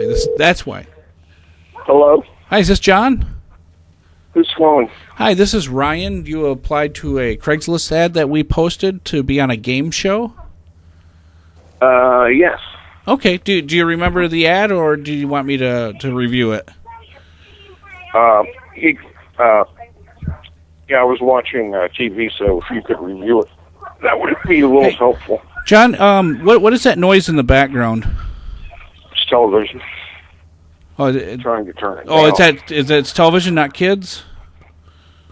why. That's why. Hello? Hi, is this John? Who's calling? Hi, this is Ryan. You applied to a Craigslist ad that we posted to be on a game show? Yes. Okay. Do you remember the ad, or do you want me to review it? Yeah, I was watching TV, so if you could review it, that would be a little helpful. John, what is that noise in the background? It's television. Oh, Trying to turn it down. Is it's television, not kids?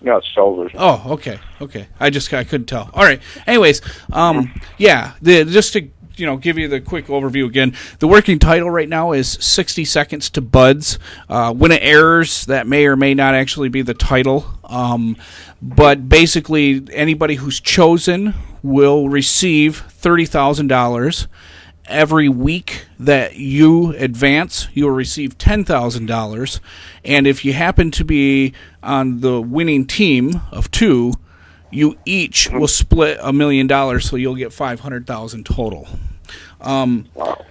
No, it's television. Oh, okay. I couldn't tell. All right. Anyways, just to give you the quick overview again, the working title right now is 60 Seconds to Buds. When it airs, that may or may not actually be the title. But basically, anybody who's chosen will receive $30,000. Every week that you advance, you will receive $10,000. And if you happen to be on the winning team of two, you each will split $1 million, so you'll get $500,000 total.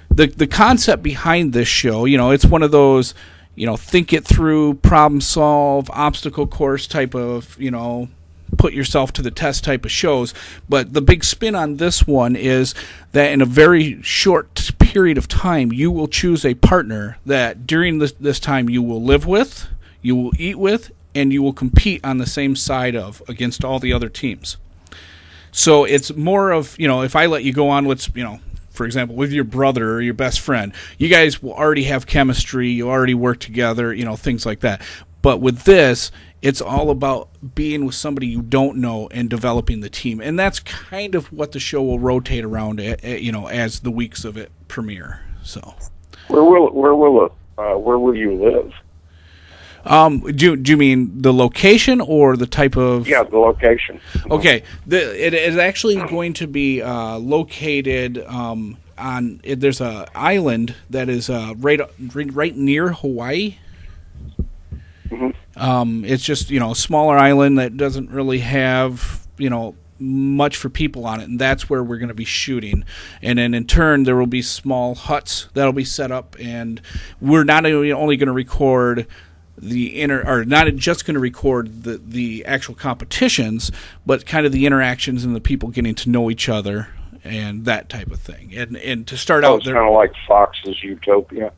The concept behind this show, it's one of those, think it through, problem solve, obstacle course type of, put yourself to the test type of shows. But the big spin on this one is that in a very short period of time, you will choose a partner that during this time you will live with, you will eat with, and you will compete on the same side of against all the other teams. So it's more of, if I let you go on with, for example, with your brother or your best friend, you guys will already have chemistry, you already work together, things like that. But with this, it's all about being with somebody you don't know and developing the team. And that's kind of what the show will rotate around, as the weeks of it premiere. So, where will you live? Do you mean the location or the type of? Yeah, the location. Okay, it is actually going to be located on. There's a island that is right near Hawaii. Mm-hmm. It's just a smaller island that doesn't really have much for people on it, and that's where we're going to be shooting. And then in turn, there will be small huts that'll be set up, and we're not only going to record not just going to record the actual competitions, but kind of the interactions and the people getting to know each other and that type of thing. And to start out, it's kind of like Fox's Utopia.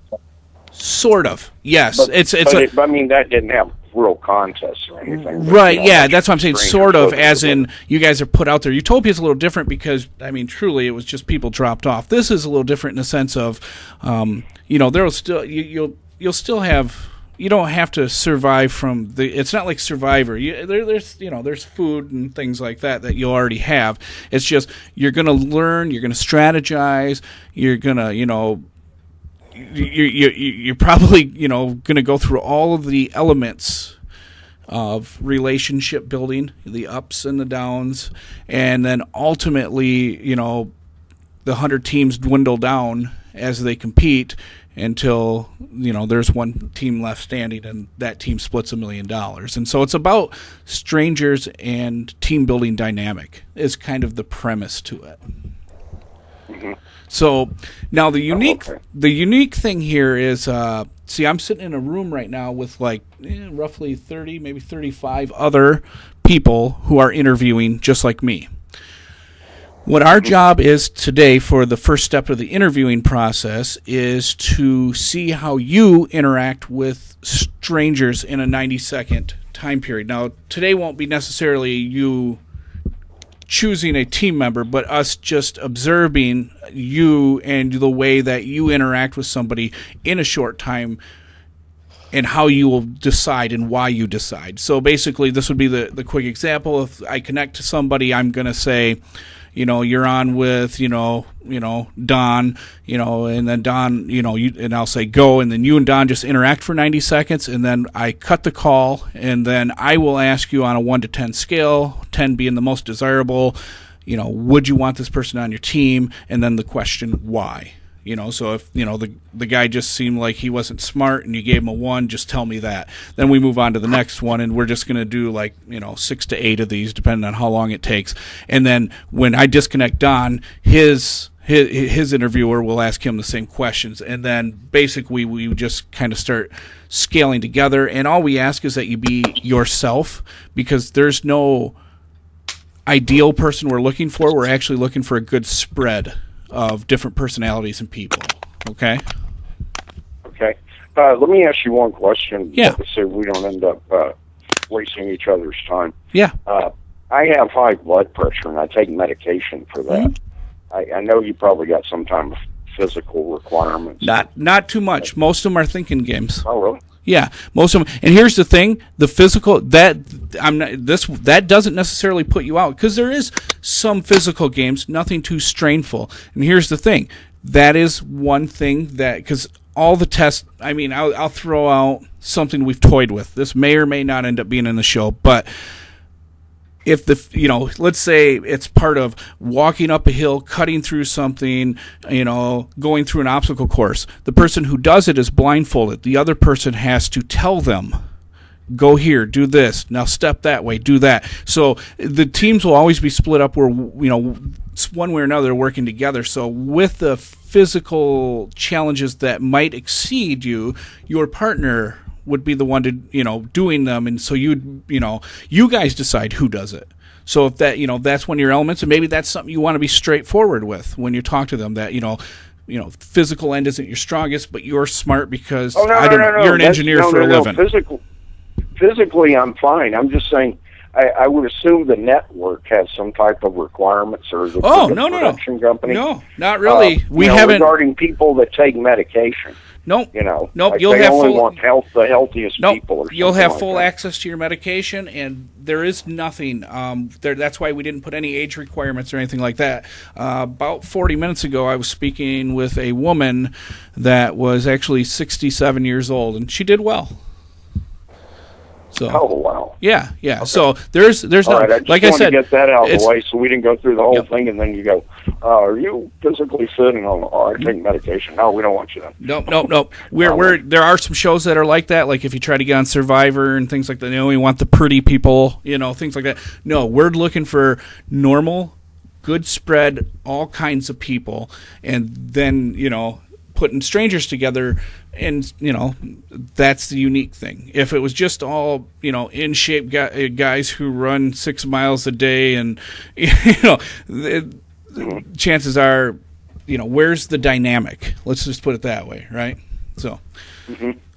Sort of, yes. But that didn't have real contests or anything. Right, yeah, that's what I'm saying. Sort of, as in you guys are put out there. Utopia's a little different because, truly, it was just people dropped off. This is a little different in the sense of, there'll still you'll still have. You don't have to survive from it's not like Survivor. There's food and things like that you'll already have. It's just you're going to learn, you're going to strategize, you're going to, you're probably, going to go through all of the elements of relationship building, the ups and the downs, and then ultimately, the 100 teams dwindle down as they compete until there's one team left standing and that team splits $1 million. And so it's about strangers and team building dynamic is kind of the premise to it. Mm-hmm. So now the unique thing here is I'm sitting in a room right now with roughly 30, maybe 35 other people who are interviewing just like me. What our job is today for the first step of the interviewing process is to see how you interact with strangers in a 90-second time period. Now, today won't be necessarily you choosing a team member, but us just observing you and the way that you interact with somebody in a short time and how you will decide and why you decide. So basically, this would be the quick example. If I connect to somebody, I'm going to say, you're on with, Don, and then Don, and I'll say go, and then you and Don just interact for 90 seconds, and then I cut the call, and then I will ask you on a 1 to 10 scale, 10 being the most desirable, would you want this person on your team, and then the question, why? So if, the guy just seemed like he wasn't smart and you gave him a 1, just tell me that. Then we move on to the next one, and we're just going to do 6 to 8 of these, depending on how long it takes. And then when I disconnect Don, his his interviewer will ask him the same questions, and then basically we just kind of start scaling together. And all we ask is that you be yourself, because there's no ideal person we're looking for. We're actually looking for a good spread of different personalities and people. Okay. Okay. Let me ask you one question. Yeah. So we don't end up wasting each other's time. Yeah. I have high blood pressure, and I take medication for that. Mm-hmm. I know you probably got some kind of physical requirements. Not too much. Most of them are thinking games. Oh, really? Yeah, most of them. And here's the thing: the physical that doesn't necessarily put you out, because there is some physical games, nothing too strainful. And here's the thing: that is one thing that, because all the tests. I mean, I'll throw out something we've toyed with. This may or may not end up being in the show, but if let's say it's part of walking up a hill, cutting through something, going through an obstacle course, the person who does it is blindfolded. The other person has to tell them, go here, do this, now step that way, do that. So the teams will always be split up where, one way or another working together. So with the physical challenges that might exceed you, your partner would be the one to, doing them. And so you guys decide who does it. So if that, that's one of your elements, and maybe that's something you want to be straightforward with when you talk to them, that, physical end isn't your strongest, but you're smart because you're an engineer for a living. Physically, I'm fine. I'm just saying, I would assume the network has some type of requirements, or the production company. No, not really. We haven't, regarding people that take medication. Nope. Nope. Like you'll have want the healthiest people. Or you'll have full like access to your medication, and there is nothing. That's why we didn't put any age requirements or anything like that. About 40 minutes ago, I was speaking with a woman that was actually 67 years old, and she did well. So, oh wow! Yeah. Okay. So there's no, right, like I said, to get that out of the way, so we didn't go through the whole thing, and then you go, "Are you physically fit?" And I take medication. No, we don't want you to. Nope. There are some shows that are like that. Like if you try to get on Survivor and things like that, we want the pretty people, things like that. No, we're looking for normal, good spread, all kinds of people, and then putting strangers together. And, that's the unique thing. If it was just all, in shape guys who run 6 miles a day and, chances are, where's the dynamic? Let's just put it that way, right? So,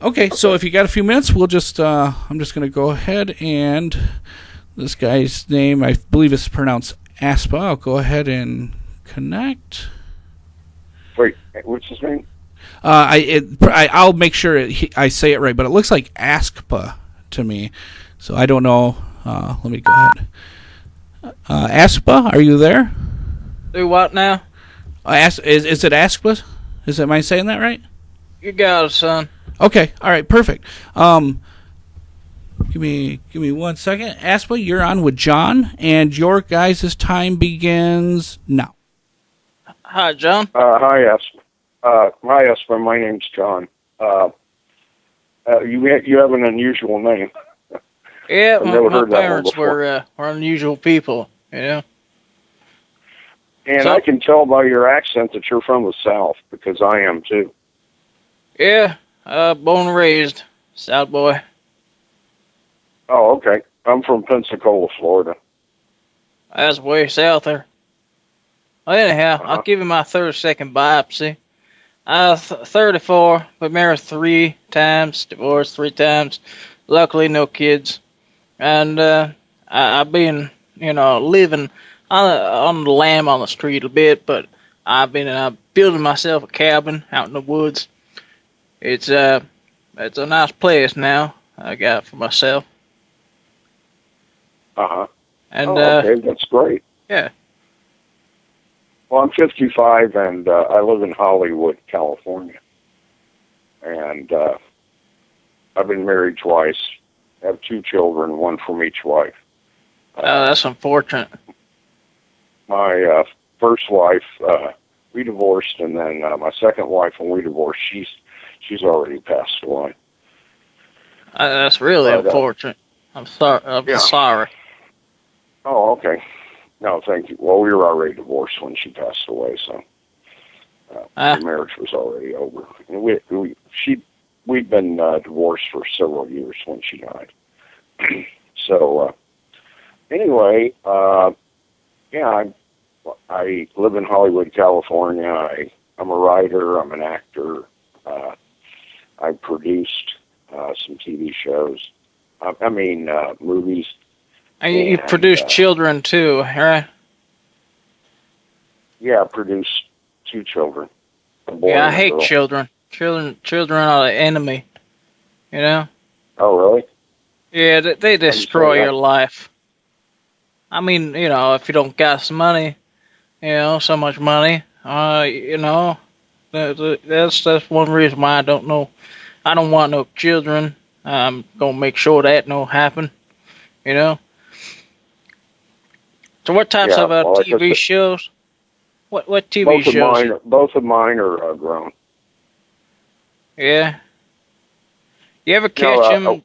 okay, so if you got a few minutes, we'll just, I'm just going to go ahead, and this guy's name, I believe it's pronounced Askpa. I'll go ahead and connect. Wait, what's his name? I'll make sure I say it right, but it looks like Askpa to me, so I don't know. Let me go ahead. Askpa, are you there? Do what now? Is it Askpa? Am I saying that right? You got it, son. Okay, all right, perfect. Give me 1 second. Askpa, you're on with John, and your guys' time begins now. Hi, John. Hi, Askpa. Hi, Askpa. My name's John. You have an unusual name. Yeah, my parents were unusual people, And I can tell by your accent that you're from the South, because I am too. Yeah, born and raised South boy. Oh, okay. I'm from Pensacola, Florida. That's way south there. Well, anyhow, I'll give you my 32nd biopsy. 34, been married 3 times, divorced 3 times. Luckily, no kids. And I've been, living on the lam on the street a bit, but I've been building myself a cabin out in the woods. It's a nice place now I got for myself. And okay, that's great. Yeah. Well, I'm 55, and I live in Hollywood, California. And I've been married twice. I have 2 children, 1 from each wife. That's unfortunate. My first wife, we divorced, and then my second wife, when we divorced, she's already passed away. That's really unfortunate. I'm sorry. I'm sorry. Oh, okay. No, thank you. Well, we were already divorced when she passed away, so. The marriage was already over. And we'd been divorced for several years when she died. So, anyway, yeah, I live in Hollywood, California. I'm a writer. I'm an actor. I produced some TV shows. Movies. And you produce children too, right? Yeah, I produced 2 children. Yeah, I hate children. Children are the enemy. You know? Oh, really? Yeah, they destroy your life. I mean, you know, if you don't got some money, you know, so much money, you know, that's one reason why I don't want no children. I'm gonna make sure that don't happen, you know. So what types of TV shows? What TV shows? Both of mine are grown. Yeah. You ever catch them?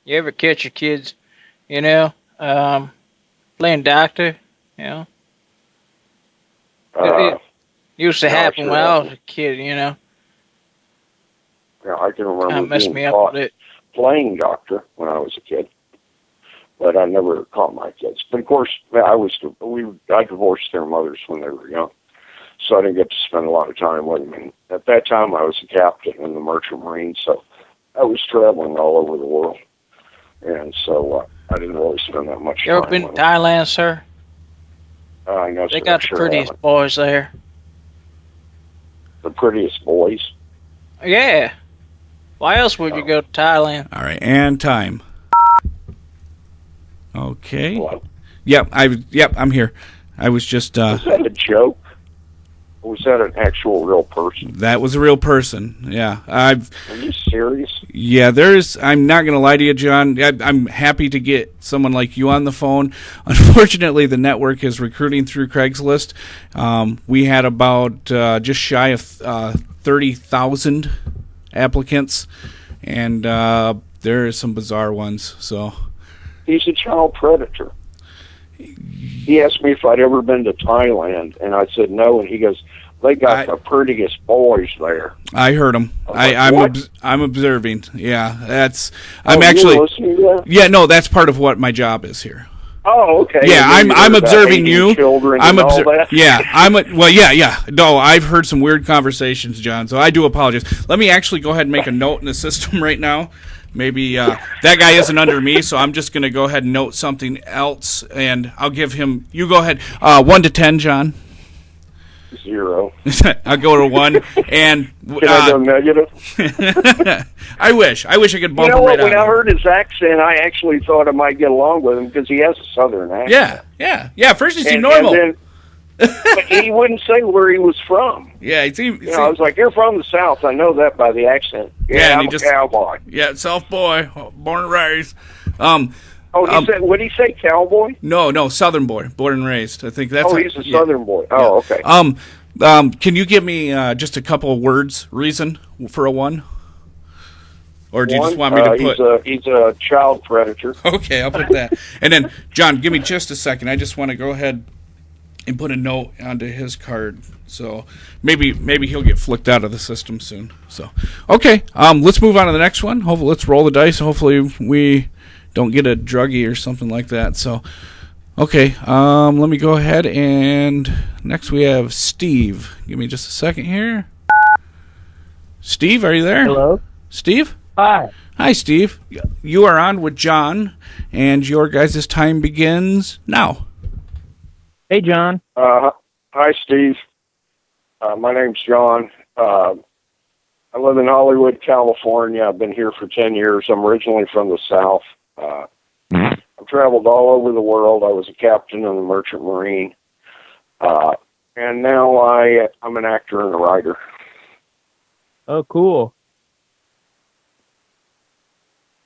You ever catch your kids, you know, playing doctor, you know? It used to happen when I was a kid, you know. Yeah, I can remember Kinda messed me up with it. Playing doctor when I was a kid, but I never caught my kids. But of course, I divorced their mothers when they were young, so I didn't get to spend a lot of time with them. And at that time, I was a captain in the Merchant Marine, so I was traveling all over the world, and so I didn't really spend that much time. You ever been to Thailand, sir? I know. They got the prettiest boys there. The prettiest boys? Yeah. Why else would you go to Thailand? All right, and time. Okay. Hello? Yep, I'm here. I was just... Was that a joke? Or was that an actual real person? That was a real person, yeah. Are you serious? Yeah, I'm not going to lie to you, John. I'm happy to get someone like you on the phone. Unfortunately, the network is recruiting through Craigslist. We had about just shy of 30,000 applicants, and there are some bizarre ones. So he's a child predator. He asked me if I'd ever been to Thailand, and I said no, and he goes, they got the prettiest boys there. I heard him. I'm observing. Yeah, I'm actually listening to that? Yeah, no, that's part of what my job is here. Oh, okay. Yeah, I'm observing you. I'm yeah. No, I've heard some weird conversations, John. So I do apologize. Let me actually go ahead and make a note in the system right now. Maybe that guy isn't under me, so I'm just going to go ahead and note something else, and I'll give him. You go ahead. 1 to 10, John. 0. I'll go to 1, and can I go negative? I wish I could bump him right out. When I heard his accent, I actually thought I might get along with him because he has a southern accent. Yeah. First he seemed normal. But he wouldn't say where he was from. Yeah, I was like, "You're from the South. I know that by the accent." Yeah, I'm a cowboy. Yeah, South boy, born and raised. He said, what did he say, cowboy? No, Southern boy, born and raised. I think that's. He's a Southern boy. Oh, okay. Can you give me just a couple of words reason for a 1? Or do you just want me to put? He's a child predator. Okay, I'll put that. And then, John, give me just a second. I just want to go ahead and put a note onto his card, so maybe he'll get flicked out of the system soon. So, okay, let's move on to the next one. Hopefully, let's roll the dice. Hopefully, we don't get a druggie or something like that. So, okay, let me go ahead and next we have Steve. Give me just a second here. Steve, are you there? Hello, Steve. Hi. Hi, Steve. You are on with John, and your guys' time begins now. Hey, John. Hi, Steve. My name's John. I live in Hollywood, California. I've been here for 10 years. I'm originally from the South. I've traveled all over the world. I was a captain in the Merchant Marine. And now I'm an actor and a writer. Oh, cool.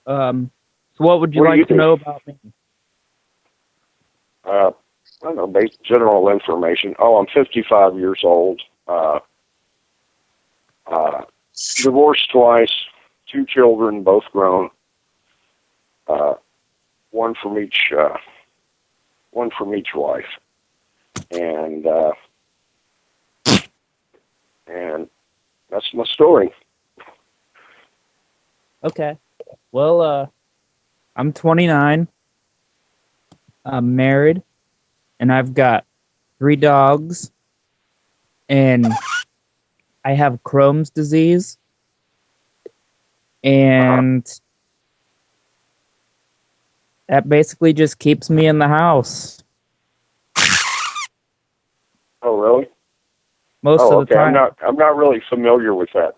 So what would you like to know about me? I don't know, basic general information. I'm 55 years old. Divorced twice, 2 children, both grown. One from each wife. And And that's my story. Okay. Well, I'm 29. I'm married, and I've got 3 dogs, and I have Crohn's disease, and that basically just keeps me in the house. Oh, really? Most of the time. I'm not really familiar with that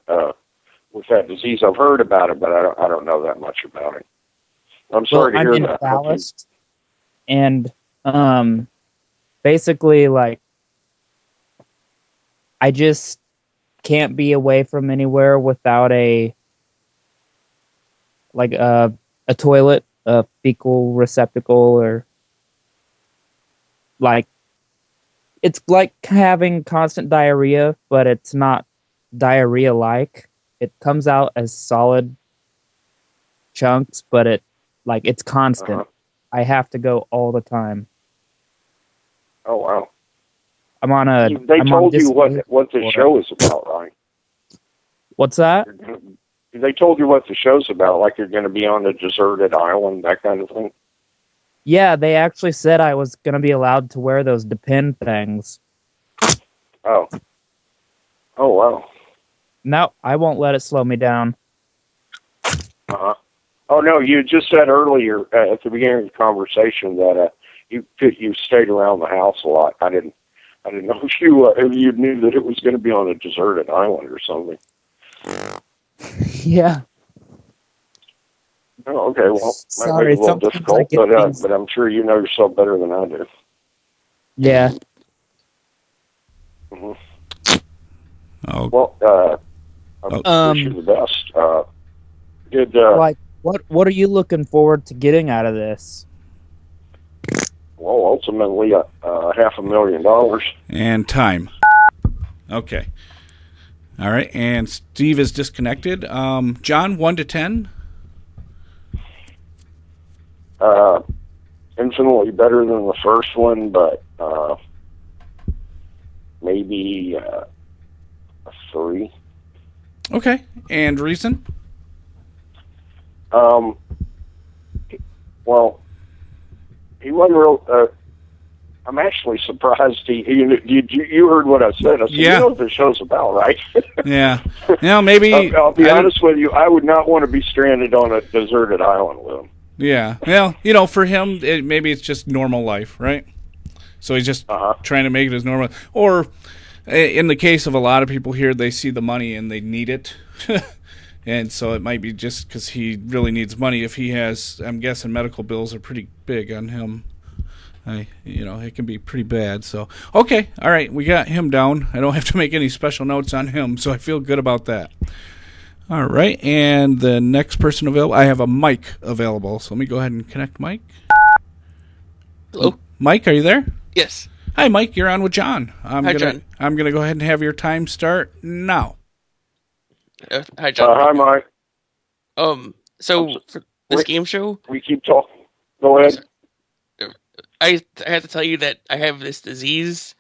disease. I've heard about it, but I don't know that much about it. I'm sorry to hear I'm that. in Dallas, and basically, like, I just can't be away from anywhere without a toilet, a fecal receptacle, or like, it's like having constant diarrhea, but it's not diarrhea-like. It comes out as solid chunks, but it's constant. I have to go all the time. Oh, wow. I'm on a. They told you what the show is about, right? What's that? They told you what the show's about, like you're going to be on a deserted island, that kind of thing? Yeah, they actually said I was going to be allowed to wear those Depend things. Oh. Oh, wow. No, I won't let it slow me down. Uh-huh. Oh, no, you just said earlier at the beginning of the conversation that you stayed around the house a lot. I didn't know if you knew that it was going to be on a deserted island or something. Yeah. Oh, okay. Well, sorry, might be a little difficult, but I'm sure you know yourself better than I do. Yeah. Mm-hmm. Oh. Well, I wish you the best. What are you looking forward to getting out of this? Well, ultimately, $500,000 and time. Okay. All right, and Steve is disconnected. John, 1 to 10. Infinitely better than the first one, but maybe a 3. Okay, and reason? Well, he wasn't real. I'm actually surprised. You heard what I said. I said, yeah. You know what the show's about, right? Yeah. Now maybe I'll be honest with you. I would not want to be stranded on a deserted island with him. Yeah. Well, for him, maybe it's just normal life, right? So he's just trying to make it as normal. Or in the case of a lot of people here, they see the money and they need it. And so it might be just because he really needs money. If he has, I'm guessing medical bills are pretty big on him. It can be pretty bad. So, okay. All right. We got him down. I don't have to make any special notes on him, so I feel good about that. All right. And the next person available, I have a Mike available. So let me go ahead and connect Mike. Hello? Mike, are you there? Yes. Hi, Mike. You're on with John. John. I'm going to go ahead and have your time start now. Hi, John. Hi, Mike. So for this game show, we keep talking. Go ahead. I have to tell you that I have this disease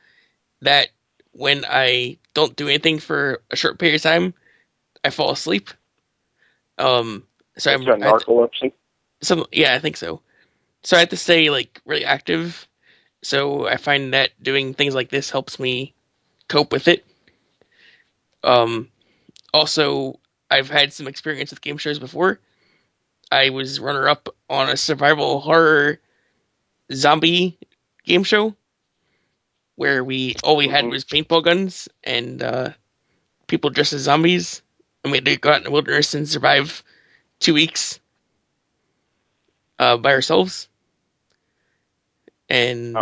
that when I don't do anything for a short period of time, I fall asleep. So I'm narcolepsy. I think so. So I have to stay really active. So I find that doing things like this helps me cope with it. Also, I've had some experience with game shows before. I was runner-up on a survival horror zombie game show where all we had was paintball guns and people dressed as zombies, and we had to go out in the wilderness and survive 2 weeks by ourselves. And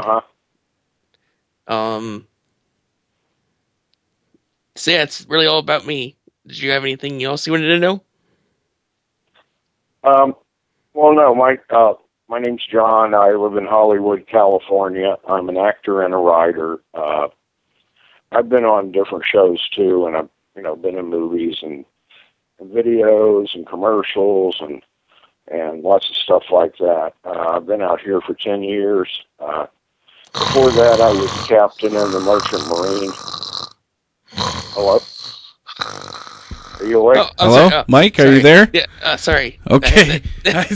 so yeah, it's really all about me. Did you have anything else you wanted to know? Well, no, my name's John. I live in Hollywood, California. I'm an actor and a writer. I've been on different shows too, and I've been in movies and videos and commercials and lots of stuff like that. I've been out here for 10 years. Before that, I was captain in the Merchant Marine. Hello? Are you awake? Oh, I'm Hello, sorry. Mike, are Sorry. you there? Yeah, sorry. Okay. I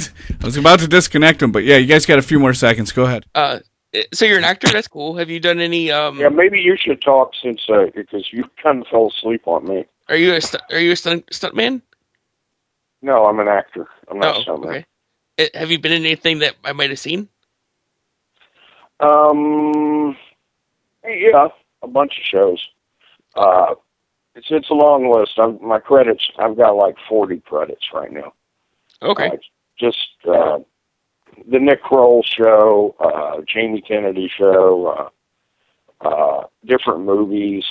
was about to disconnect him, but yeah, you guys got a few more seconds. Go ahead. So you're an actor? That's cool. Have you done any? Yeah, maybe you should talk since because you kind of fell asleep on me. Are you a stuntman? No, I'm an actor. I'm not Oh, something. okay. Have you been in anything that I might have seen? Yeah, a bunch of shows. It's a long list. My credits. I've got like 40 credits right now. Okay. Just the Nick Kroll show, Jamie Kennedy show, different movies.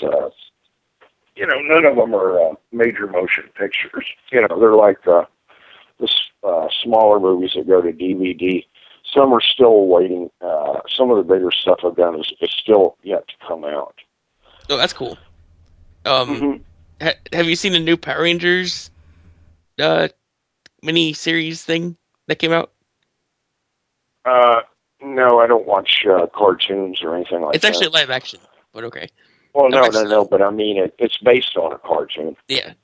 None of them are major motion pictures. They're like the smaller movies that go to DVD. Some are still waiting. Some of the bigger stuff I've done is still yet to come out. Oh, that's cool. Have you seen the new Power Rangers mini series thing that came out? No, I don't watch cartoons or anything like that. It's actually live action, but okay. Well, no, but I mean, it's based on a cartoon. Yeah.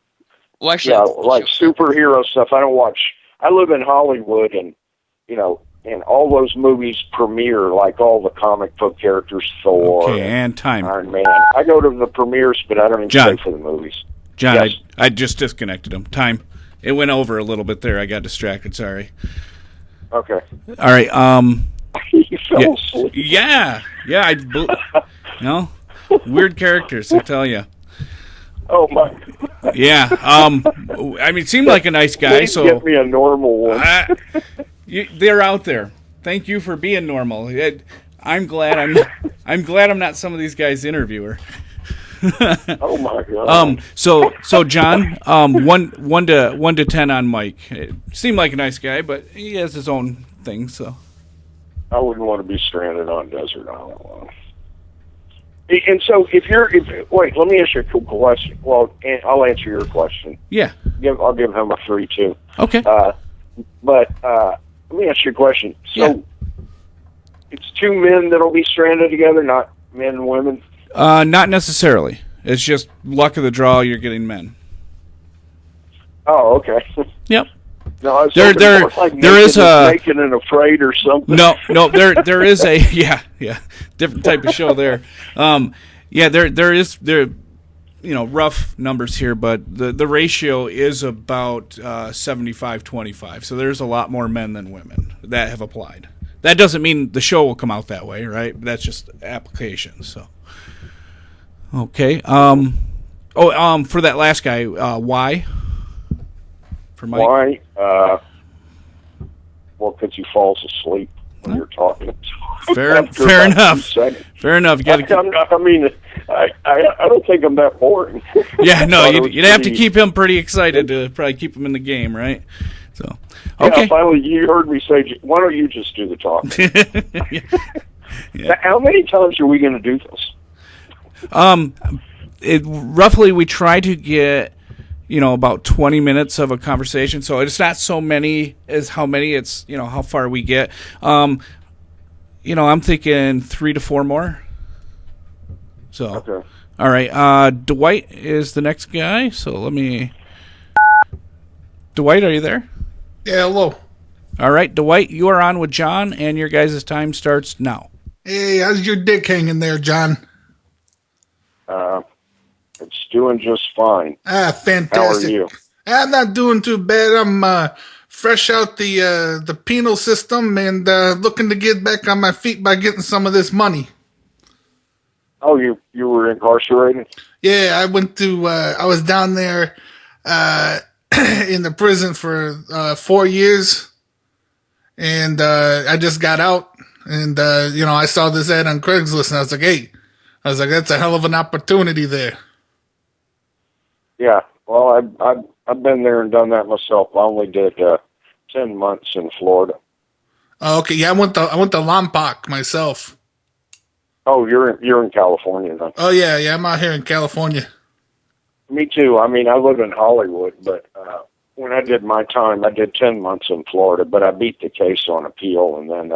Well, actually, Yeah, like superhero stuff. I don't watch. I live in Hollywood, and and all those movies premiere, like all the comic book characters, Thor, and time. Iron Man. I go to the premieres, but I don't even John. pay for the movies. John, Yes. I just disconnected him. Time. It went over a little bit there. I got distracted. Sorry. Okay. All right. You fell asleep. Yeah. Weird characters, I tell you. Oh my. Yeah. It seemed like a nice guy. Please So get me a normal one. they're out there. Thank you for being normal. I'm glad I'm not some of these guys' interviewer. Oh my god. So John, 1 to 10 on Mike. It seemed like a nice guy, but he has his own thing. So I wouldn't want to be stranded on desert island. And so, wait, let me ask you a cool question. Well, I'll answer your question. yeah. I'll give him a 3 too. Okay. But let me ask you a question. So, it's two men that'll be stranded together, not men and women? Not necessarily. It's just luck of the draw. You're getting men. Oh, okay. Yep. No, I was There is a Naked and Afraid or something. No. There is a different type of show there. There is rough numbers here, but the ratio is about 75-25. So there's a lot more men than women that have applied. That doesn't mean the show will come out that way, right? That's just applications. So okay. For that last guy, why? For Mike? Why? Well, because he falls asleep when you're talking. Fair After enough. about 2 seconds. Fair enough. You gotta I don't think I'm that boring. Yeah, no, you'd have to keep him pretty excited to probably keep him in the game, right? So, okay. Yeah, finally, you heard me say, why don't you just do the talking? Yeah. How many times are we going to do this? Roughly, we try to get, about 20 minutes of a conversation. So it's not so many as how many. It's, how far we get. I'm thinking 3 to 4 more. So, Okay. All right. Dwight is the next guy. So Dwight, are you there? Yeah, hello. All right, Dwight, you are on with John, and your guys' time starts now. Hey, how's your dick hanging there, John? It's doing just fine. Fantastic. How are you? I'm not doing too bad. I'm fresh out the penal system and looking to get back on my feet by getting some of this money. Oh, you were incarcerated? Yeah, I was down there in the prison for 4 years, and I just got out, and I saw this ad on Craigslist, and I was like, that's a hell of an opportunity there. Yeah. Well, I've been there and done that myself. I only did 10 months in Florida. Oh, okay, yeah, I went to Lompoc myself. Oh, you're in California then? Oh yeah, I'm out here in California. Me too. I mean, I live in Hollywood, but when I did my time, I did 10 months in Florida, but I beat the case on appeal, and then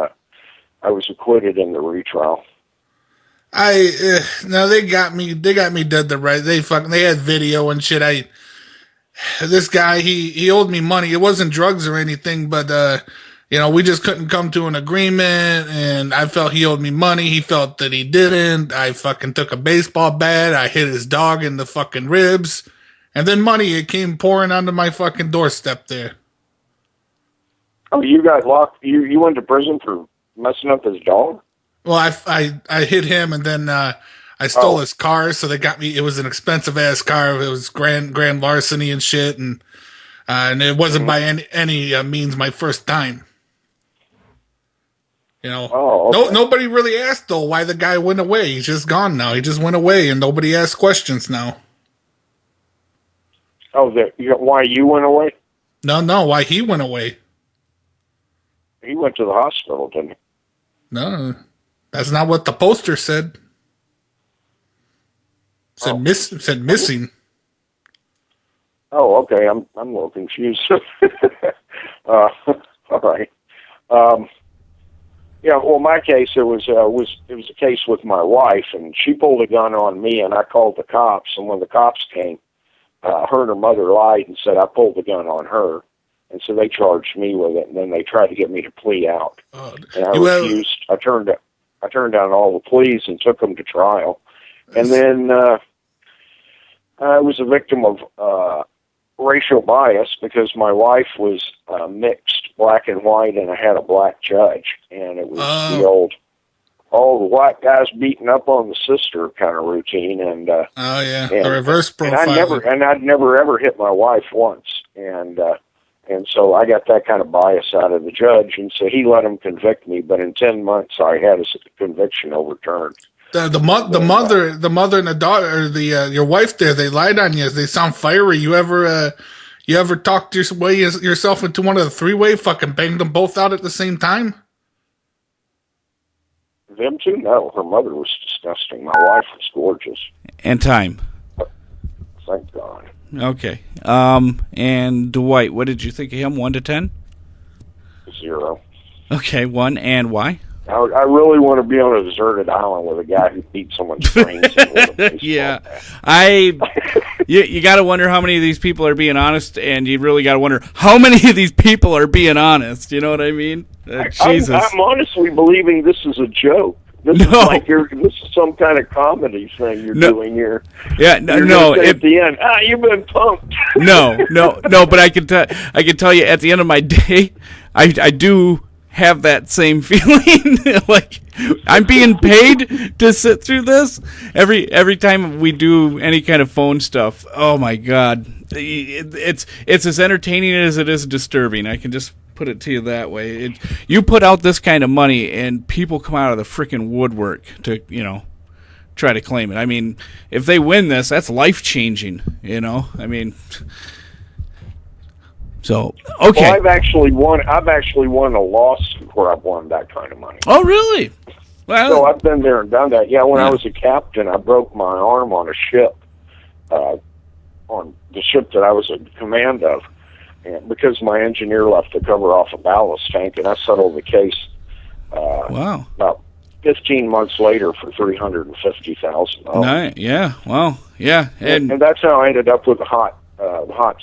I was acquitted in the retrial. No, they got me dead to right. They had video and shit. this guy, he owed me money. It wasn't drugs or anything, but, we just couldn't come to an agreement, and I felt he owed me money. He felt that he didn't. I fucking took a baseball bat. I hit his dog in the fucking ribs. And then money, it came pouring onto my fucking doorstep there. Oh, you got locked? You went to prison for messing up his dog? Well, I hit him, and then I stole his car, so they got me. It was an expensive ass car. It was grand larceny and shit, and it wasn't by any means my first time. Okay. Nobody really asked though why the guy went away. He's just gone now. He just went away, and nobody asks questions now. Oh, why you went away? No, why he went away? He went to the hospital, didn't he? No, that's not what the poster said. Said missing. Oh, okay. I'm a little confused. All right. Yeah. Well, my case it was a case with my wife, and she pulled a gun on me, and I called the cops. And when the cops came, her and her mother lied and said I pulled the gun on her, and so they charged me with it. And then they tried to get me to plea out, and I refused. I turned down all the pleas and took them to trial, and then I was a victim of racial bias because my wife was mixed black and white, and I had a black judge, and it was the old all the white guys beating up on the sister kind of routine, and the reverse profile. I'd never ever hit my wife once, and so I got that kind of bias out of the judge, and so he let him convict me, but in 10 months I had his conviction overturned. The mother and the daughter, or your wife there, they lied on you. They sound fiery. You ever talked yourself into one of the three-way, fucking banged them both out at the same time? Them two? No. Her mother was disgusting. My wife was gorgeous. And time. Thank God. Okay. And Dwight, what did you think of him? 1 to 10? 0. Okay, 1. And why? I really want to be on a deserted island with a guy who beat someone's brains in with a baseball Yeah. bat. You got to wonder how many of these people are being honest, and you really got to wonder how many of these people are being honest. You know what I mean? Jesus. I'm honestly believing this is a joke. This is some kind of comedy thing you're doing here. Yeah, no. At the end, you've been punked. No. But I can tell you, at the end of my day, I do have that same feeling. Like I'm being paid to sit through this every time we do any kind of phone stuff. Oh my God, it's as entertaining as it is disturbing. I can just put it to you that way. You put out this kind of money, and people come out of the freaking woodwork to try to claim it. I mean, if they win this, that's life changing. I mean. So okay. Well, I've actually won a lawsuit where I've won that kind of money. Oh, really? Well, so I've been there and done that. Yeah, when I was a captain, I broke my arm on a ship, on the ship that I was in command of, and because my engineer left the cover off a ballast tank, and I settled the case. Wow. About 15 months later for $350,000. Nice. Yeah. Wow. Yeah. And that's how I ended up with a hot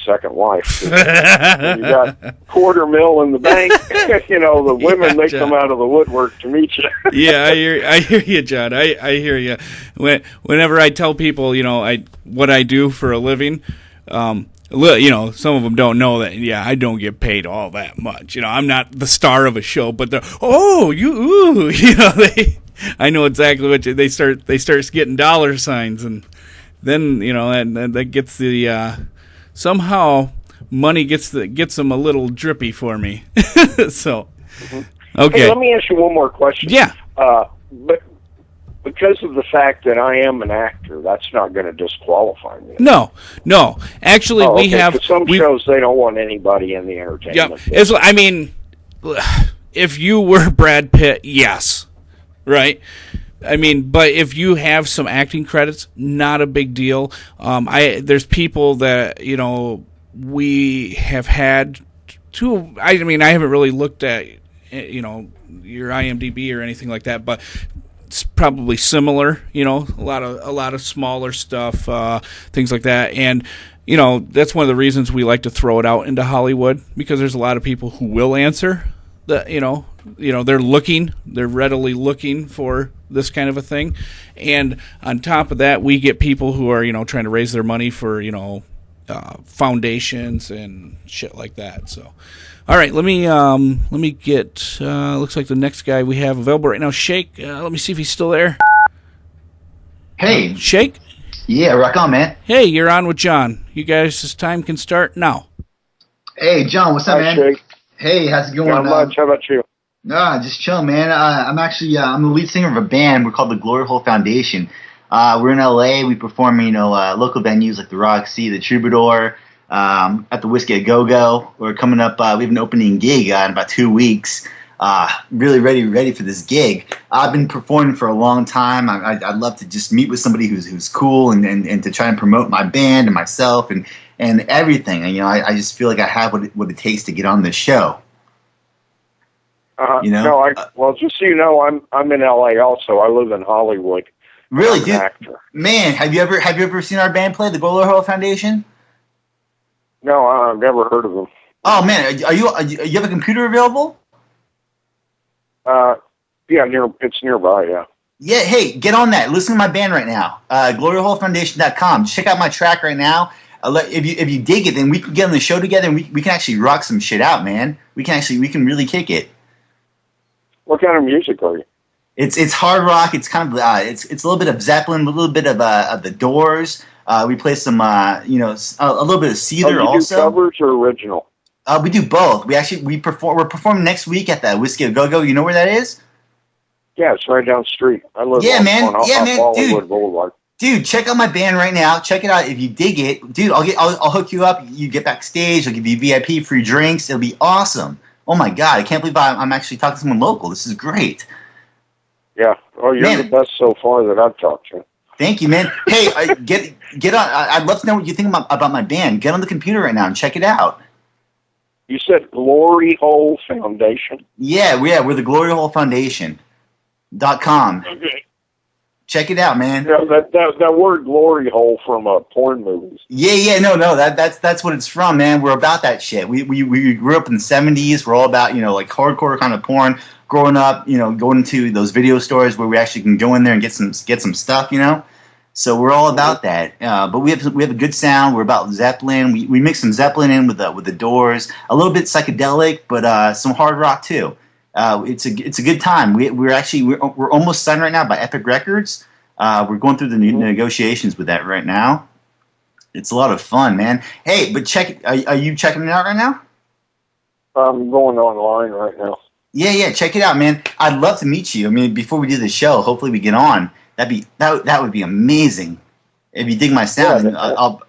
second wife. When you got $250,000 in the bank, the women, they come out of the woodwork to meet you. Yeah, I hear you, John. I hear you. Whenever I tell people, what I do for a living, some of them don't know that. Yeah, I don't get paid all that much. I'm not the star of a show, but I know exactly what they start getting dollar signs, and then and that gets the. Somehow, money gets them a little drippy for me. So, okay. Hey, let me ask you one more question. Yeah. But because of the fact that I am an actor, that's not going to disqualify me. No. Actually, we have some shows they don't want anybody in the entertainment. Yeah. If you were Brad Pitt, yes, right. I mean, but if you have some acting credits, not a big deal. There's people that we have had to. I haven't really looked at your IMDb or anything like that, but it's probably similar. A lot of smaller stuff, things like that. And you know, that's one of the reasons we like to throw it out into Hollywood, because there's a lot of people who will answer that, you know, they're readily looking for this kind of a thing. And on top of that, we get people who are, you know, trying to raise their money for, you know, foundations and shit like that. So, all right, let me get, looks like the next guy we have available right now, Shake. Let me see if he's still there. Hey. Shake? Yeah, rock on, man. Hey, you're on with John. You guys' time can start now. Hey, John, what's up, man? Shake. Hey, how's it going? Not much. How about you? Just chill, man. I'm actually I'm the lead singer of a band. We're called the Glory Hole Foundation. We're in LA. We perform, you know, local venues like the Roxy, the Troubadour, at the Whiskey a Go Go. We're coming up. We have an opening gig in about 2 weeks. Really ready for this gig. I've been performing for a long time. I'd love to just meet with somebody who's cool and to try and promote my band and myself and everything. And, you know, I just feel like I have what it takes to get on this show. You know? No, well, just so you know, I'm in LA also. I live in Hollywood. Really, I'm dude? an actor. Man, have you ever seen our band play, the Glory Hole Foundation? No, I've never heard of them. Oh man, you have a computer available? Yeah, it's nearby. Yeah. Yeah, hey, get on that. Listen to my band right now. GloryHoleFoundation.com. Check out my track right now. If you dig it, then we can get on the show together and we can actually rock some shit out, man. We can really kick it. What kind of music are you? It's hard rock. It's kind of it's a little bit of Zeppelin, a little bit of the Doors. We play some a little bit of Seether also. Do covers or original? We do both. We're performing next week at the Whiskey a Go Go. You know where that is? Yeah, it's right down the street. I live on Hollywood Boulevard. Dude, check out my band right now. Check it out. If you dig it, dude, I'll hook you up. You get backstage. I'll give you VIP free drinks. It'll be awesome. Oh my god, I can't believe I'm actually talking to someone local. This is great. Yeah. Oh, you're the best so far that I've talked to. Thank you, man. Hey, get on. I'd love to know what you think about my band. Get on the computer right now and check it out. You said Glory Hole Foundation? Yeah, we're the Glory Hole Foundation.com. Okay. Check it out, man. Yeah, that word glory hole from porn movies. Yeah, no, that's what it's from, man. We're about that shit. We grew up in the 70s. We're all about, you know, like hardcore kind of porn. Growing up, you know, going to those video stores where we actually can go in there and get some stuff, you know. So we're all about that. But we have a good sound. We're about Zeppelin. We mix some Zeppelin in with the Doors. A little bit psychedelic, but some hard rock too. It's a good time. We're almost signed right now by Epic Records. We're going through the negotiations with that right now. It's a lot of fun, man. Hey, but are you checking it out right now? I'm going online right now. Yeah, check it out, man. I'd love to meet you. I mean, before we do the show, hopefully we get on. That would be amazing. If you dig my sound, then I'll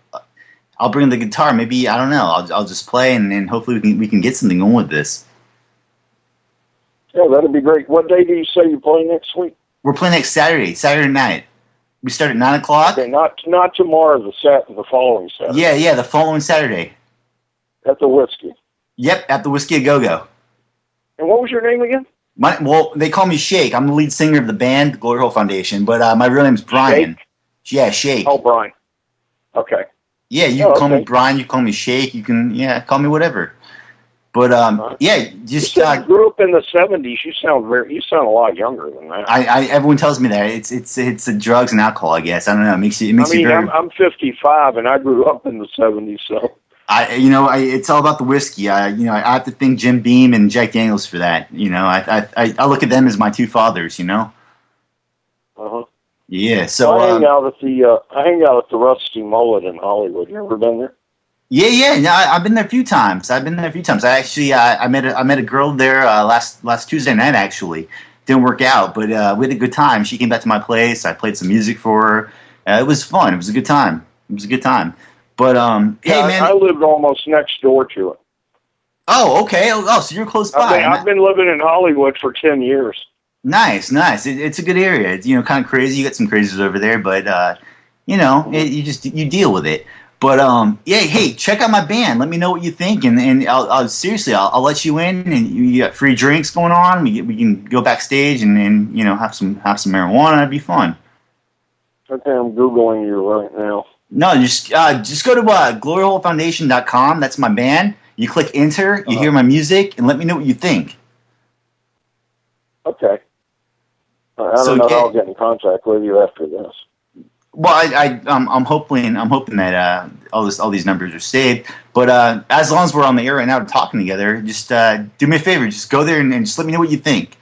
bring the guitar. Maybe, I don't know. I'll just play and hopefully we can get something on with this. Yeah, that'd be great. What day do you say you play next week? We're playing next Saturday night. We start at 9 o'clock. Okay, not tomorrow, the following Saturday. Yeah, the following Saturday. At the Whiskey. Yep, at the Whiskey a Go Go. And what was your name again? Well, they call me Shake. I'm the lead singer of the band, the Glory Hole Foundation, but my real name's Brian. Shake? Yeah, Shake. Oh, Brian. Okay. Yeah, you can call me Brian. You can call me Shake. You can call me whatever. But just you grew up in the 70s. You sound a lot younger than that. Everyone tells me that it's the drugs and alcohol. I guess I don't know. It makes you very. I'm 55 and I grew up in the 70s, so. It's all about the whiskey. I have to thank Jim Beam and Jack Daniels for that. You know, I look at them as my two fathers. You know. Yeah. So I hang out at the Rusty Mullet in Hollywood. You ever been there? Yeah. No, I've been there a few times. I actually I met a girl there last Tuesday night. Actually, didn't work out, but we had a good time. She came back to my place. I played some music for her. It was fun. It was a good time. But hey, man, I lived almost next door to it. Oh, okay. Oh, so you're close by. I've been living in Hollywood for 10 years. Nice. It's a good area. It's kind of crazy. You got some crazies over there, but you deal with it. But yeah, hey, check out my band. Let me know what you think, and I'll seriously, I'll let you in, and you got free drinks going on. We can go backstage and have some marijuana. It'd be fun. Okay, I'm Googling you right now. No, just go to gloryholefoundation.com. That's my band. You click enter, you hear my music, and let me know what you think. Okay. I don't know how I'll get in contact with you after this. Well, I'm hoping that all these numbers are saved. But as long as we're on the air right now talking together, just do me a favor, just go there and just let me know what you think.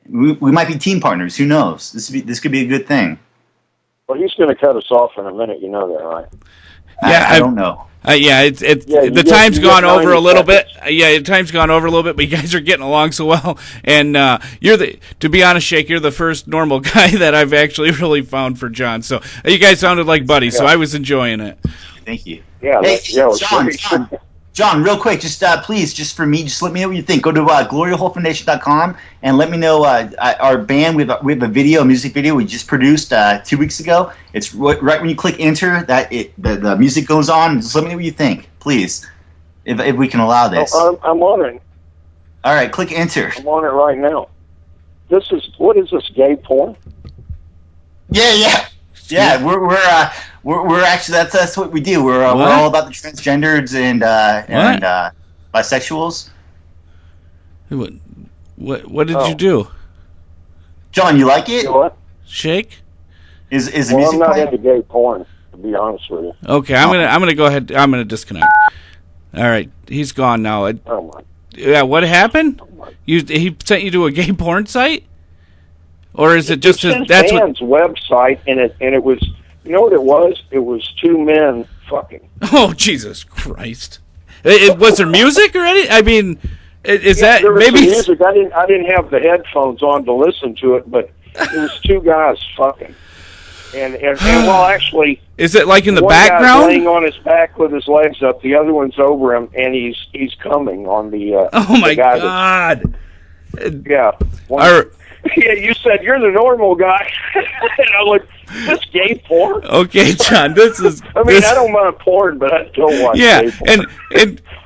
We might be team partners. Who knows? This could be a good thing. Well, he's going to cut us off in a minute. You know that, right? Yeah, I don't know. The time's gone over a little bit. Yeah, the time's gone over a little bit, but you guys are getting along so well. And to be honest, Shake, you're the first normal guy that I've actually really found for John. So you guys sounded like buddies, so I was enjoying it. Thank you. Yeah, hey, John, real quick, just please, just for me, just let me know what you think. Go to gloryholefoundation.com and let me know our band. We have a music video we just produced 2 weeks ago. It's right when you click enter that the music goes on. Just let me know what you think, please, if we can allow this. I'm on it. All right, click enter. I'm on it right now. What is this, gay porn? Yeah. We're actually that's what we do. We're all about the transgenders and bisexuals. What did you do? John, you like it? You know what? Shake? Is the music I'm not playing? into gay porn, to be honest with you. Okay, I'm gonna go ahead. I'm gonna disconnect. All right, he's gone now. Yeah, what happened? He sent you to a gay porn site, or is it just that's band's website? And it was. You know what it was? It was two men fucking. Oh, Jesus Christ! Was there music or anything? I mean, is that there was maybe some music? I didn't have the headphones on to listen to it, but it was two guys fucking. And well, actually, is it like in the one background? Guy's laying on his back with his legs up. The other one's over him, and he's coming on the. Oh my the guy God! Yeah. Yeah, you said you're the normal guy, and I'm like, this gay porn? Okay, John, this is. I don't mind porn, but I don't watch gay porn.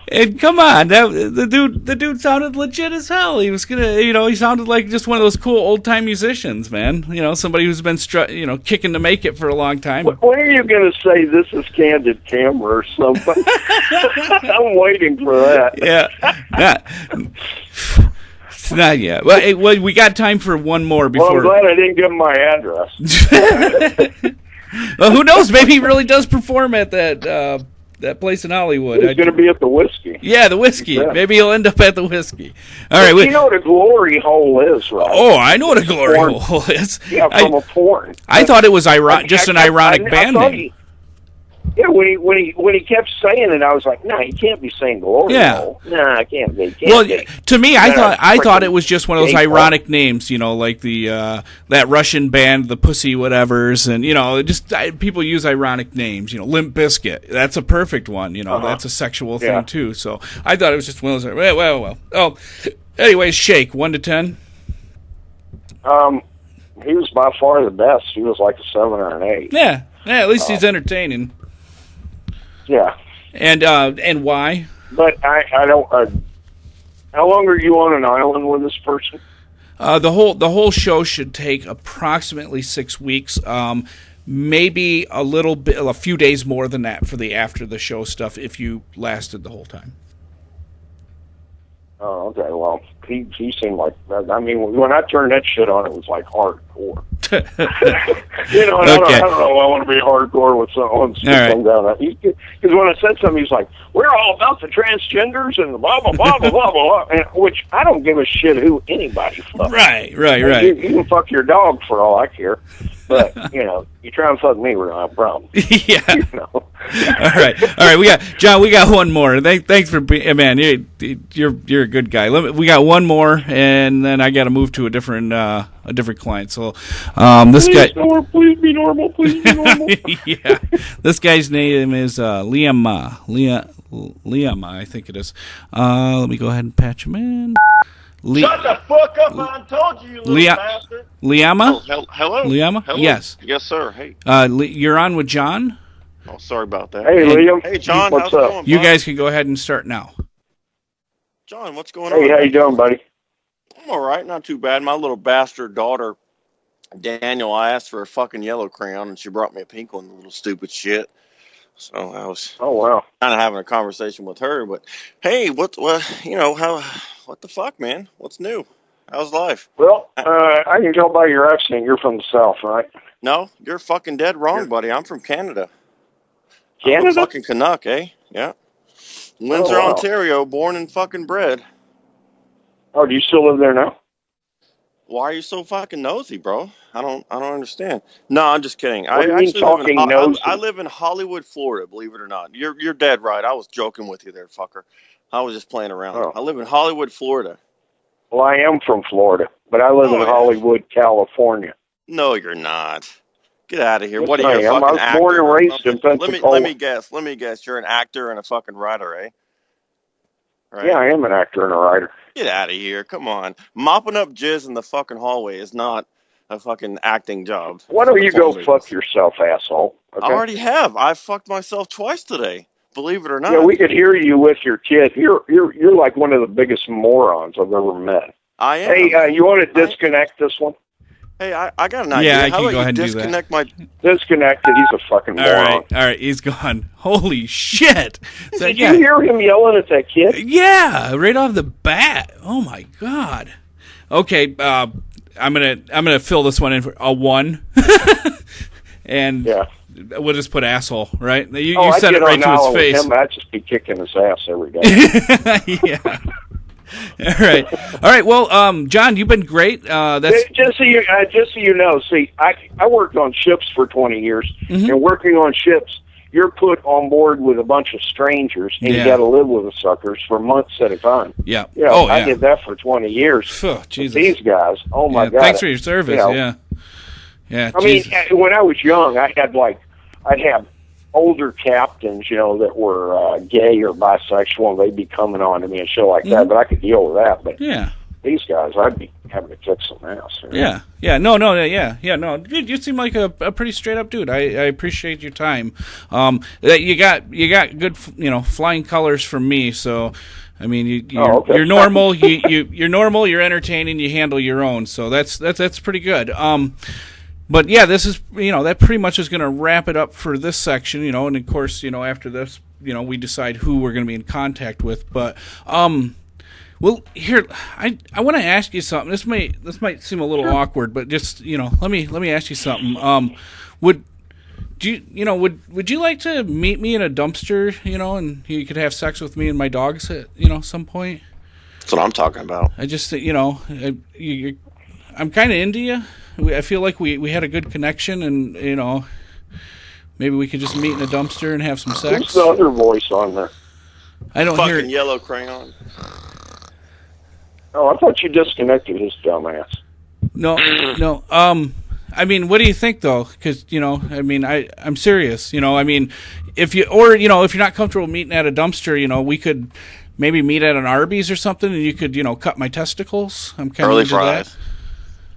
And come on, the dude sounded legit as hell. He was he sounded like just one of those cool old time musicians, man. Somebody who's been kicking to make it for a long time. When are you gonna say this is Candid Camera or something? I'm waiting for that. Yeah. Not yet. Well, we got time for one more before. Well, I'm glad I didn't give him my address. Well, who knows? Maybe he really does perform at that place in Hollywood. He's going to be at the Whiskey. Yeah, the Whiskey. Yeah. Maybe he'll end up at the Whiskey. All right. You know what a glory hole is, right? Oh, I know what a glory hole is. Yeah, from a porn. I thought it was just an ironic band name. Yeah, when he kept saying it, I was like, no, he can't be saying glory hole. No, I can't be. To me, I thought it was just one of those ironic names, like the that Russian band, the Pussy Whatevers, and just people use ironic names. Limp Bizkit, that's a perfect one. That's a sexual thing too. So I thought it was just one of those. Well. Oh, anyways, Shake 1 to 10. He was by far the best. He was like a 7 or an 8. Yeah. At least he's entertaining. Yeah. And why? But I don't. How long are you on an island with this person? The whole show should take approximately 6 weeks. Maybe a few days more than that for the after the show stuff if you lasted the whole time. Oh, okay. Well, he seemed like. I mean, when I turned that shit on, it was like hardcore. I don't know. I want to be hardcore with someone. Because when I said something, he's like, "We're all about the transgenders and the blah blah blah blah blah blah," which I don't give a shit who anybody fucks. Right. You can fuck your dog for all I care, but you try and fuck me, we're gonna have a problem. Yeah. All right. We got one more. Thanks for being, man. You're a good guy. We got one more, and then I got to move to a different client. So, this guy. Please be normal. Please be normal. Yeah. This guy's name is Liam. I think it is. Let me go ahead and patch him in. Shut the fuck up! I told you, you little bastard. Liama? Oh, hello. Liama? Hello? Yes. Yes, sir. Hey. You're on with John? Oh, sorry about that. Hey, Liam. Hey, John. What's how's up? it going, You bud? guys can go ahead and start now. John, what's going on? Hey, how you doing, buddy? I'm all right. Not too bad. My little bastard daughter, Daniel, I asked for a fucking yellow crayon, and she brought me a pink one, the little stupid shit. So I was Oh wow. kind of having a conversation with her. But hey, what the fuck, man? What's new? How's life? Well, I can tell by your accent you're from the South, right? No, you're fucking dead wrong, buddy. I'm from Canada. Canada? I'm a fucking Canuck, eh? Yeah. Windsor, wow. Ontario, born and fucking bred. Oh, do you still live there now? Why are you so fucking nosy, bro? I don't understand. No, I'm just kidding. What do you mean talking nosy? I live in Hollywood, Florida, believe it or not. You're dead right. I was joking with you there, fucker. I was just playing around. Oh. I live in Hollywood, Florida. Well, I am from Florida, but I live in Hollywood, California. No, you're not. Get out of here. Yes, What are you, a I am. fucking I was actor? born and or raised something? in Pensacola. Let me guess. You're an actor and a fucking writer, eh? Right. Yeah, I am an actor and a writer. Get out of here. Come on. Mopping up jizz in the fucking hallway is not a fucking acting job. Why don't you go fuck yourself, asshole? Okay? I already have. I fucked myself twice today. Believe it or not. Yeah, we could hear you with your kid. You're like one of the biggest morons I've ever met. I am. Hey, you want to disconnect this one? Hey, I got an idea. Yeah, I How can about go you ahead and do disconnect my... Disconnected. He's a fucking moron. All right, he's gone. Holy shit! Did you hear him yelling at that kid? Yeah, right off the bat. Oh my god. Okay, I'm gonna fill this one in for a 1, and yeah, we'll just put asshole. Right? You I said it right to his face. Him, I'd just be kicking his ass every day. Yeah. All right. Well, John, you've been great. That's just so you know. See, I worked on ships for 20 years, and working on ships, you're put on board with a bunch of strangers, and you got to live with the suckers for months at a time. Yeah. You know, I did that for 20 years. Oh, Jesus. These guys. Oh my God. Thanks for your service. You know, yeah. I mean, when I was young, I'd have older captains, you know, that were gay or bisexual, and they'd be coming on to me and shit like that. But I could deal with that. But these guys, I'd be having to kick some ass. You know? No. You seem like a pretty straight up dude. I appreciate your time. You got good, flying colors from me. So, I mean, you're normal. You're normal. You're entertaining. You handle your own. So that's pretty good. But yeah, this is, that pretty much is going to wrap it up for this section, and of course, after this, we decide who we're going to be in contact with. But, well, here, I want to ask you something. This might seem a little awkward, but just, let me ask you something. Would you like to meet me in a dumpster, and you could have sex with me and my dogs at, some point? That's what I'm talking about. I just, I'm kind of into you. I feel like we had a good connection, and maybe we could just meet in a dumpster and have some sex. Who's the other voice on there? I don't hear it. Yellow crayon. Oh, I thought you disconnected his dumb ass. No. I mean, what do you think though? Because I'm serious. I mean, if you're not comfortable meeting at a dumpster, we could maybe meet at an Arby's or something, and you could cut my testicles. I'm kind of into that.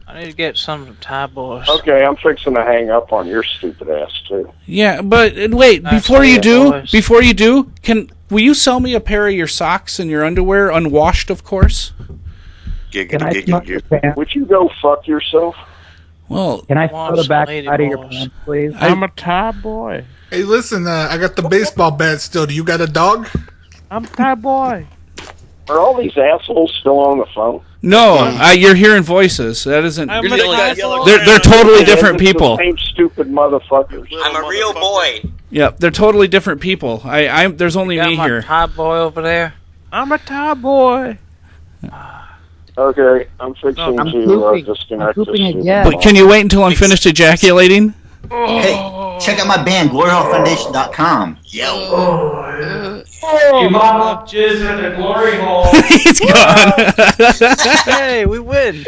I need to get some Thai boys. Okay, I'm fixing to hang up on your stupid ass too. Yeah, but wait, before you do, will you sell me a pair of your socks and your underwear, unwashed, of course? Would you go fuck yourself? Well, can I throw the back side of your pants, please? I'm a Thai boy. Hey, listen, I got the baseball bat still. Do you got a dog? I'm a Thai boy. Are all these assholes still on the phone? No, you're hearing voices. That isn't. They're totally different people. The same stupid motherfuckers. I'm a real boy. Yeah, they're totally different people. There's only me here. Thai boy over there. I'm a Thai boy. Okay, I'm fixing to disconnect this. But can you wait until I'm finished ejaculating? Hey, check out my band, gloryhallfoundation.com. Yo. You mop up jizz in the glory hole. He's gone. Hey, we win.